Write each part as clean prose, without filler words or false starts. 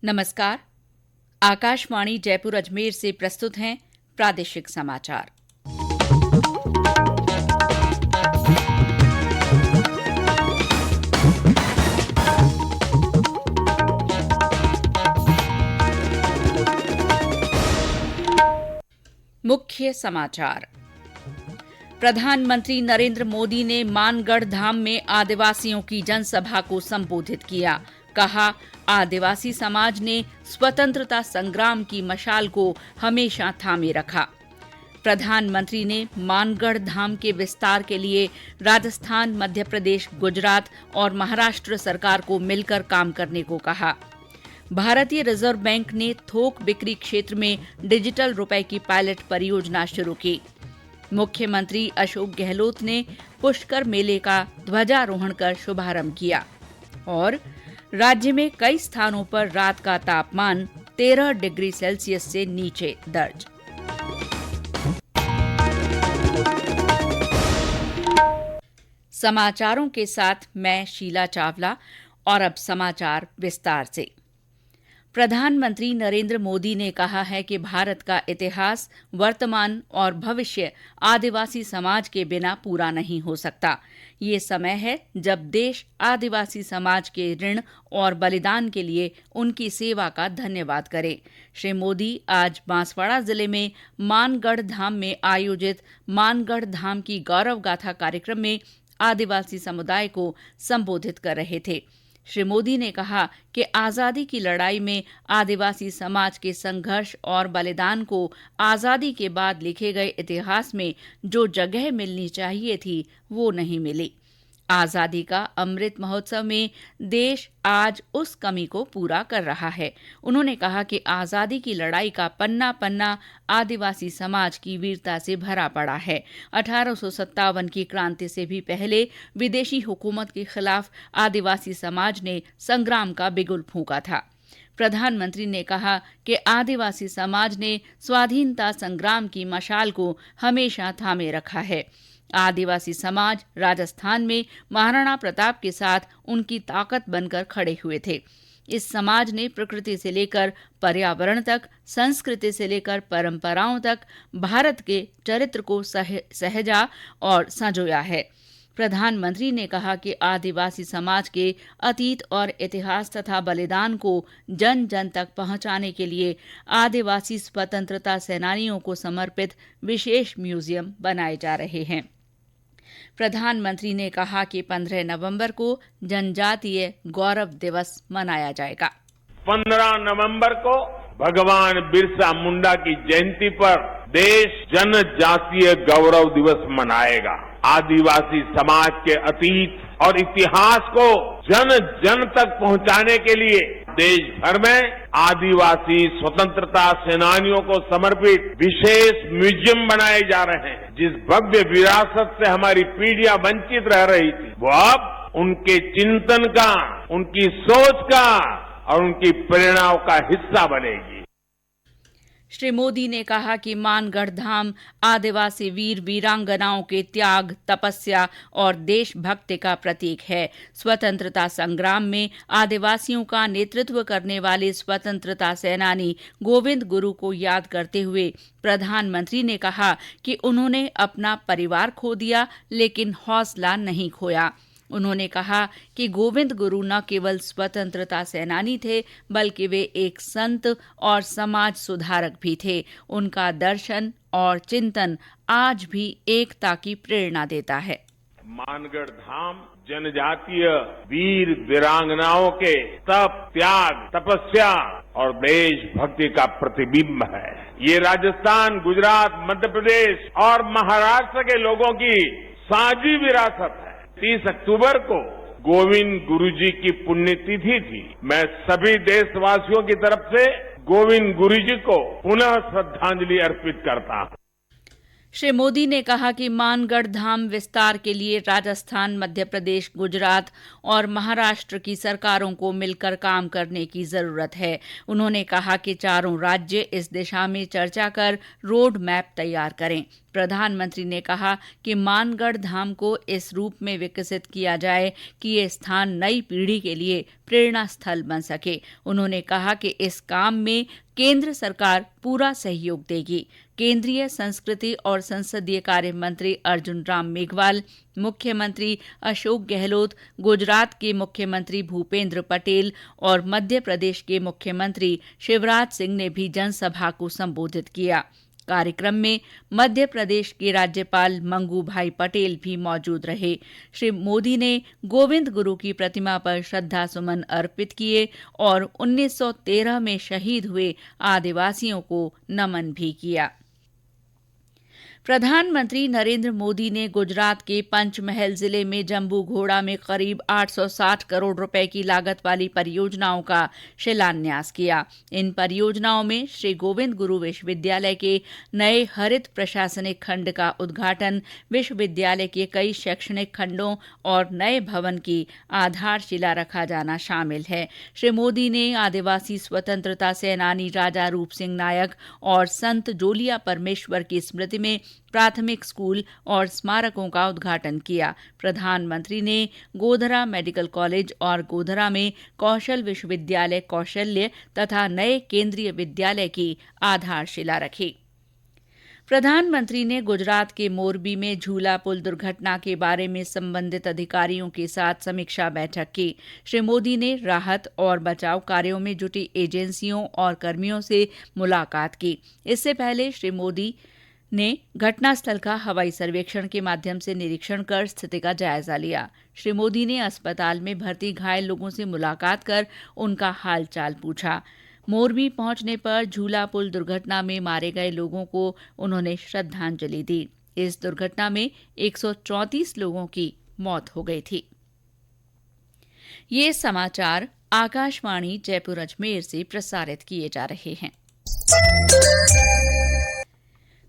नमस्कार। आकाशवाणी जयपुर अजमेर से प्रस्तुत हैं प्रादेशिक समाचार। मुख्य समाचार। प्रधानमंत्री नरेंद्र मोदी ने मानगढ़ धाम में आदिवासियों की जनसभा को संबोधित किया। कहा, आदिवासी समाज ने स्वतंत्रता संग्राम की मशाल को हमेशा थामे रखा। प्रधानमंत्री ने मानगढ़ धाम के विस्तार के लिए राजस्थान, मध्य प्रदेश, गुजरात और महाराष्ट्र सरकार को मिलकर काम करने को कहा। भारतीय रिजर्व बैंक ने थोक बिक्री क्षेत्र में डिजिटल रुपए की पायलट परियोजना शुरू की। मुख्यमंत्री अशोक गहलोत ने पुष्कर मेले का ध्वजारोहण कर शुभारंभ किया। और राज्य में कई स्थानों पर रात का तापमान 13 डिग्री सेल्सियस से नीचे दर्ज। समाचारों के साथ मैं शीला चावला। और अब समाचार विस्तार से। प्रधानमंत्री नरेंद्र मोदी ने कहा है कि भारत का इतिहास, वर्तमान और भविष्य आदिवासी समाज के बिना पूरा नहीं हो सकता। ये समय है जब देश आदिवासी समाज के ऋण और बलिदान के लिए उनकी सेवा का धन्यवाद करे। श्री मोदी आज बांसवाड़ा जिले में मानगढ़ धाम में आयोजित मानगढ़ धाम की गौरव गाथा कार्यक्रम में आदिवासी समुदाय को संबोधित कर रहे थे। श्री मोदी ने कहा कि आजादी की लड़ाई में आदिवासी समाज के संघर्ष और बलिदान को आजादी के बाद लिखे गए इतिहास में जो जगह मिलनी चाहिए थी वो नहीं मिली। आजादी का अमृत महोत्सव में देश आज उस कमी को पूरा कर रहा है। उन्होंने कहा कि आजादी की लड़ाई का पन्ना पन्ना आदिवासी समाज की वीरता से भरा पड़ा है। 1857 की क्रांति से भी पहले विदेशी हुकूमत के खिलाफ आदिवासी समाज ने संग्राम का बिगुल फूंका था। प्रधानमंत्री ने कहा कि आदिवासी समाज ने स्वाधीनता संग्राम की मशाल को हमेशा थामे रखा है। आदिवासी समाज राजस्थान में महाराणा प्रताप के साथ उनकी ताकत बनकर खड़े हुए थे। इस समाज ने प्रकृति से लेकर पर्यावरण तक, संस्कृति से लेकर परंपराओं तक भारत के चरित्र को सहेजा और संजोया है। प्रधानमंत्री ने कहा कि आदिवासी समाज के अतीत और इतिहास तथा बलिदान को जन जन तक पहुंचाने के लिए आदिवासी स्वतंत्रता सेनानियों को समर्पित विशेष म्यूजियम बनाए जा रहे हैं। प्रधानमंत्री ने कहा कि 15 नवंबर को जनजातीय गौरव दिवस मनाया जाएगा। 15 नवंबर को भगवान बिरसा मुंडा की जयंती पर देश जनजातीय गौरव दिवस मनाएगा। आदिवासी समाज के अतीत और इतिहास को जन जन तक पहुंचाने के लिए देश भर में आदिवासी स्वतंत्रता सेनानियों को समर्पित विशेष म्यूजियम बनाए जा रहे हैं। जिस भव्य विरासत से हमारी पीढ़ियां वंचित रह रही थी, वो अब उनके चिंतन का, उनकी सोच का और उनकी प्रेरणाओं का हिस्सा बनेगी। श्री मोदी ने कहा कि मानगढ़ धाम आदिवासी वीर वीरांगनाओं के त्याग, तपस्या और देशभक्ति का प्रतीक है। स्वतंत्रता संग्राम में आदिवासियों का नेतृत्व करने वाले स्वतंत्रता सेनानी गोविंद गुरु को याद करते हुए प्रधानमंत्री ने कहा कि उन्होंने अपना परिवार खो दिया, लेकिन हौसला नहीं खोया। उन्होंने कहा कि गोविंद गुरु न केवल स्वतंत्रता सेनानी थे, बल्कि वे एक संत और समाज सुधारक भी थे। उनका दर्शन और चिंतन आज भी एकता की प्रेरणा देता है। मानगढ़ धाम जनजातीय वीर वीरांगनाओं के तप, त्याग, तपस्या और देशभक्ति का प्रतिबिंब है। ये राजस्थान, गुजरात, मध्य प्रदेश और महाराष्ट्र के लोगों की साझी विरासत है। 30 अक्टूबर को गोविंद गुरुजी की पुण्यतिथि थी। मैं सभी देशवासियों की तरफ से गोविंद गुरुजी को पुनः श्रद्धांजलि अर्पित करता हूं। श्री मोदी ने कहा कि मानगढ़ धाम विस्तार के लिए राजस्थान, मध्य प्रदेश, गुजरात और महाराष्ट्र की सरकारों को मिलकर काम करने की जरूरत है। उन्होंने कहा कि चारों राज्य इस दिशा में चर्चा कर रोड मैप तैयार करें। प्रधानमंत्री ने कहा कि मानगढ़ धाम को इस रूप में विकसित किया जाए कि ये स्थान नई पीढ़ी के लिए प्रेरणा स्थल बन सके। उन्होंने कहा कि इस काम में केंद्र सरकार पूरा सहयोग देगी। केंद्रीय संस्कृति और संसदीय कार्य मंत्री अर्जुन राम मेघवाल, मुख्यमंत्री अशोक गहलोत, गुजरात के मुख्यमंत्री भूपेंद्र पटेल और मध्य प्रदेश के मुख्यमंत्री शिवराज सिंह ने भी जनसभा को संबोधित किया। कार्यक्रम में मध्य प्रदेश के राज्यपाल मंगू भाई पटेल भी मौजूद रहे। श्री मोदी ने गोविंद गुरु की प्रतिमा पर श्रद्धा सुमन अर्पित किए और 1913 में शहीद हुए आदिवासियों को नमन भी किया। प्रधानमंत्री नरेंद्र मोदी ने गुजरात के पंचमहल जिले में जम्बू घोड़ा में करीब 860 करोड़ रुपए की लागत वाली परियोजनाओं का शिलान्यास किया। इन परियोजनाओं में श्री गोविंद गुरु विश्वविद्यालय के नए हरित प्रशासनिक खंड का उद्घाटन, विश्वविद्यालय के कई शैक्षणिक खंडों और नए भवन की आधारशिला रखा जाना शामिल है। श्री मोदी ने आदिवासी स्वतंत्रता सेनानी राजा रूप सिंह नायक और संत जोलिया परमेश्वर की स्मृति में प्राथमिक स्कूल और स्मारकों का उद्घाटन किया। प्रधानमंत्री ने गोधरा मेडिकल कॉलेज और गोधरा में कौशल विश्वविद्यालय कौशल्य तथा नए केंद्रीय विद्यालय की आधारशिला रखी। प्रधानमंत्री ने गुजरात के मोरबी में झूला पुल दुर्घटना के बारे में संबंधित अधिकारियों के साथ समीक्षा बैठक की। श्री मोदी ने राहत और बचाव कार्यों में जुटी एजेंसियों और कर्मियों से मुलाकात की। इससे पहले श्री मोदी ने घटनास्थल का हवाई सर्वेक्षण के माध्यम से निरीक्षण कर स्थिति का जायजा लिया। श्री मोदी ने अस्पताल में भर्ती घायल लोगों से मुलाकात कर उनका हालचाल पूछा। मोरबी पहुंचने पर झूला पुल दुर्घटना में मारे गए लोगों को उन्होंने श्रद्धांजलि दी। इस दुर्घटना में 134 लोगों की मौत हो गई थी। ये समाचार आकाशवाणी जयपुर अजमेर से प्रसारित किए जा रहे हैं।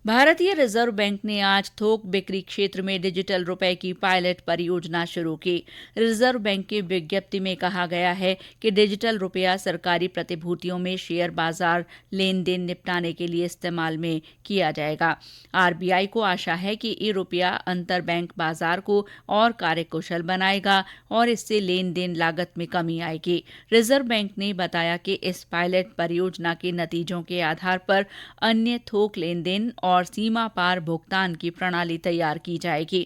भारतीय रिजर्व बैंक ने आज थोक बिक्री क्षेत्र में डिजिटल रुपए की पायलट परियोजना शुरू की। रिजर्व बैंक की विज्ञप्ति में कहा गया है कि डिजिटल रुपया सरकारी प्रतिभूतियों में शेयर बाजार लेन देन निपटाने के लिए इस्तेमाल में किया जाएगा। आरबीआई को आशा है कि ये रुपया अंतर बैंक बाजार को और कार्यकुशल बनाएगा और इससे लेन देन लागत में कमी आएगी। रिजर्व बैंक ने बताया कि इस पायलट परियोजना के नतीजों के आधार पर अन्य थोक लेन देन और सीमा पार भुगतान की प्रणाली तैयार की जाएगी।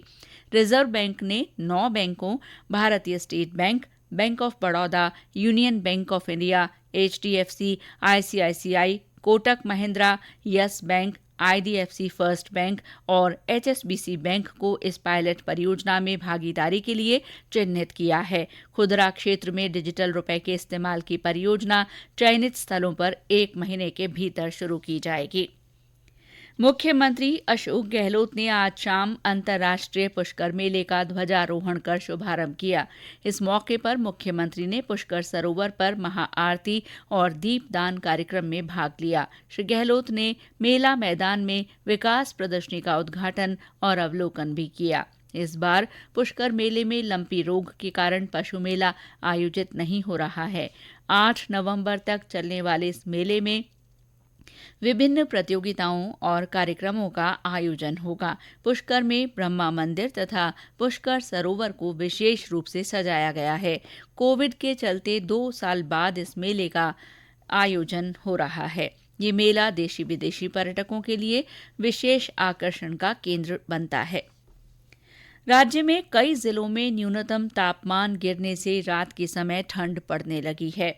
रिजर्व बैंक ने 9 बैंकों भारतीय state bank, bank of Baroda, union bank of India, HDFC, ICICI, Kotak Mahindra, yes bank, IDFC first bank और एचएसबीसी बैंक को इस पायलट परियोजना में भागीदारी के लिए चिन्हित किया है। खुदरा क्षेत्र में डिजिटल रुपए के इस्तेमाल की परियोजना चयनित स्थलों पर 1 महीने के भीतर शुरू की जाएगी। मुख्यमंत्री अशोक गहलोत ने आज शाम अंतर्राष्ट्रीय पुष्कर मेले का ध्वजारोहण कर शुभारंभ किया। इस मौके पर मुख्यमंत्री ने पुष्कर सरोवर पर महाआरती और दीपदान कार्यक्रम में भाग लिया। श्री गहलोत ने मेला मैदान में विकास प्रदर्शनी का उद्घाटन और अवलोकन भी किया। इस बार पुष्कर मेले में लंपी रोग के कारण पशु मेला आयोजित नहीं हो रहा है। 8 नवंबर तक चलने वाले इस मेले में विभिन्न प्रतियोगिताओं और कार्यक्रमों का आयोजन होगा। पुष्कर में ब्रह्मा मंदिर तथा पुष्कर सरोवर को विशेष रूप से सजाया गया है। कोविड के चलते 2 साल बाद इस मेले का आयोजन हो रहा है। ये मेला देशी विदेशी पर्यटकों के लिए विशेष आकर्षण का केंद्र बनता है। राज्य में कई जिलों में न्यूनतम तापमान गिरने से रात के समय ठंड पड़ने लगी है।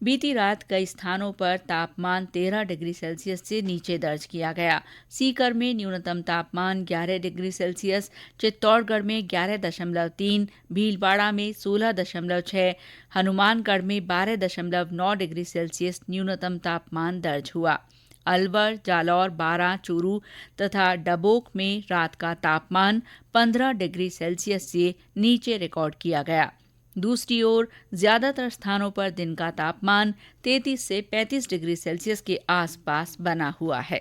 बीती रात कई स्थानों पर तापमान 13 डिग्री सेल्सियस से नीचे दर्ज किया गया। सीकर में न्यूनतम तापमान 11 डिग्री सेल्सियस, चित्तौड़गढ़ में 11.3, भीलवाड़ा में 16.6, हनुमानगढ़ में 12.9 डिग्री सेल्सियस न्यूनतम तापमान दर्ज हुआ। अलवर, जालौर, बारां, चूरू तथा डबोक में रात का तापमान 15 डिग्री सेल्सियस से नीचे रिकॉर्ड किया गया। दूसरी ओर ज्यादातर स्थानों पर दिन का तापमान 33 से 35 डिग्री सेल्सियस के आसपास बना हुआ है।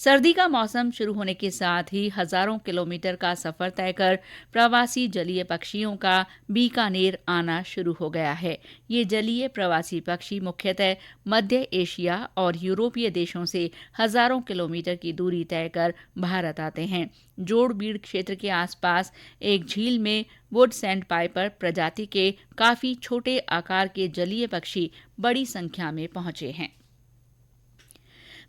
सर्दी का मौसम शुरू होने के साथ ही हजारों किलोमीटर का सफर तय कर प्रवासी जलीय पक्षियों का बीकानेर आना शुरू हो गया है। ये जलीय प्रवासी पक्षी मुख्यतः मध्य एशिया और यूरोपीय देशों से हजारों किलोमीटर की दूरी तय कर भारत आते हैं। जोड़बीड़ क्षेत्र के आसपास एक झील में वुड सैंड पाइपर प्रजाति के काफी छोटे आकार के जलीय पक्षी बड़ी संख्या में पहुंचे हैं।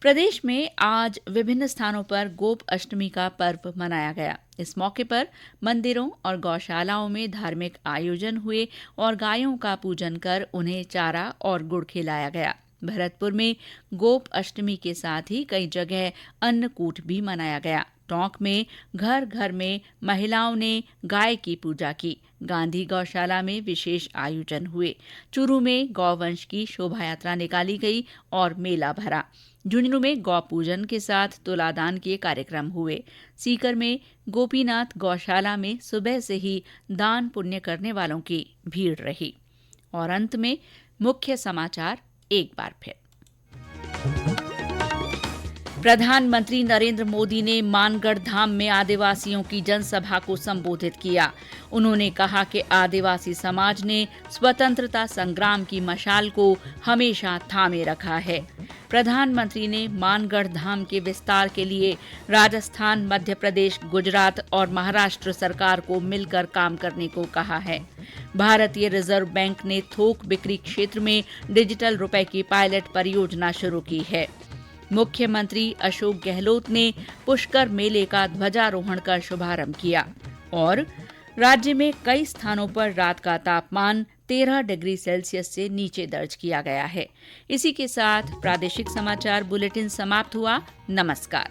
प्रदेश में आज विभिन्न स्थानों पर गोप अष्टमी का पर्व मनाया गया। इस मौके पर मंदिरों और गौशालाओं में धार्मिक आयोजन हुए और गायों का पूजन कर उन्हें चारा और गुड़ खिलाया गया। भरतपुर में गोप अष्टमी के साथ ही कई जगह अन्नकूट भी मनाया गया। टोंक में घर घर में महिलाओं ने गाय की पूजा की। गांधी गौशाला में विशेष आयोजन हुए। चूरू में गौवंश की शोभा यात्रा निकाली गई और मेला भरा। झुंझुनू में गौ पूजन के साथ तुलादान के कार्यक्रम हुए। सीकर में गोपीनाथ गौशाला में सुबह से ही दान पुण्य करने वालों की भीड़ रही। और अंत में मुख्य समाचार एक बार फिर। प्रधानमंत्री नरेंद्र मोदी ने मानगढ़ धाम में आदिवासियों की जनसभा को संबोधित किया। उन्होंने कहा कि आदिवासी समाज ने स्वतंत्रता संग्राम की मशाल को हमेशा थामे रखा है। प्रधानमंत्री ने मानगढ़ धाम के विस्तार के लिए राजस्थान, मध्य प्रदेश, गुजरात और महाराष्ट्र सरकार को मिलकर काम करने को कहा है। भारतीय रिजर्व बैंक ने थोक बिक्री क्षेत्र में डिजिटल रुपए की पायलट परियोजना शुरू की है। मुख्यमंत्री अशोक गहलोत ने पुष्कर मेले का ध्वजारोहण कर शुभारंभ किया। और राज्य में कई स्थानों पर रात का तापमान 13 डिग्री सेल्सियस से नीचे दर्ज किया गया है। इसी के साथ प्रादेशिक समाचार बुलेटिन समाप्त हुआ। नमस्कार।